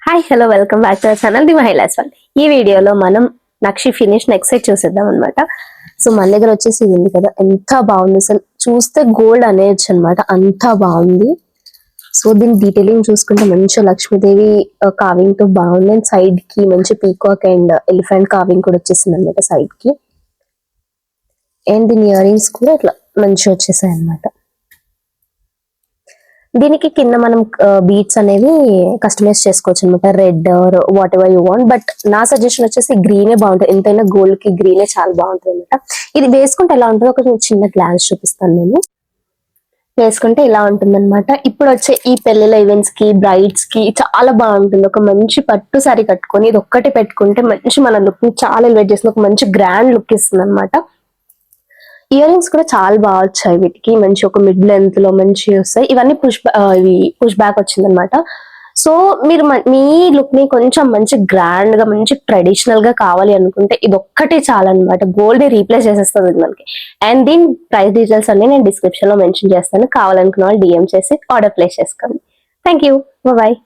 Hi hello welcome back to our channel the మహిళాస్ one. ఈ వీడియోలో మనం నక్షి ఫినిష్ నెక్స్ట్ సైడ్ చూసేద్దాం అనమాట. సో మన దగ్గర వచ్చేసి ఇది ఉంది కదా, ఎంత బాగుంది అసలు, చూస్తే గోల్డ్ అనేయచ్చు అనమాట, అంత బాగుంది. సో దీని డీటెయిలింగ్ చూసుకుంటే మంచిగా లక్ష్మీదేవి కావింగ్ తో బాగుంది. అండ్ సైడ్ కి మంచి పీకాక్ అండ్ ఎలిఫెంట్ కావింగ్ కూడా వచ్చేసింది అనమాట సైడ్ కి. అండ్ దీని ఇయర్ రింగ్స్ కూడా ఇట్లా మంచిగా వచ్చేసాయి అనమాట. దీనికి కింద మనం బీట్స్ అనేవి కస్టమైజ్ చేసుకోవచ్చు అనమాట, red or what ever you want. But నా సజెషన్ వచ్చేసి గ్రీనే బాగుంటుంది, ఎంతైనా గోల్డ్ కి గ్రీనే చాలా బాగుంటుంది అనమాట. ఇది వేసుకుంటే ఎలా ఉంటుందో ఒక చిన్న గ్లాన్స్ చూపిస్తాను నేను. వేసుకుంటే ఇలా ఉంటుంది అనమాట. ఇప్పుడు వచ్చే ఈ పెళ్లిల ఈవెంట్స్ కి, బ్రైడ్స్ కి చాలా బాగుంటుంది. ఒక మంచి పట్టు సారీ కట్టుకొని ఇది ఒక్కటి పెట్టుకుంటే మంచి మన లుక్ ని చాలా ఎలివేట్ చేస్తుంది, ఒక మంచి గ్రాండ్ లుక్ ఇస్తుంది అనమాట. ఇయర్ రింగ్స్ కూడా చాలా బాగా వచ్చాయి, వీటికి మంచి ఒక మిడ్ లెంత్ లో మంచి వస్తాయి. ఇవన్నీ పుష్ బ్యాక్ వచ్చింది అనమాట. సో మీరు మీ లుక్ ని కొంచెం మంచి గ్రాండ్ గా, మంచి ట్రెడిషనల్ గా కావాలి అనుకుంటే ఇది ఒక్కటే చాలన్నమాట. గోల్డ్ ని రీప్లేస్ చేసేస్తుంది మనకి. అండ్ దీని ప్రైస్ డీటెయిల్స్ అన్ని నేను డిస్క్రిప్షన్ లో మెన్షన్ చేస్తాను, కావాలనుకున్న వాళ్ళు డిఎం చేసి ఆర్డర్ ప్లేస్ చేసుకోండి. Thank you, bye.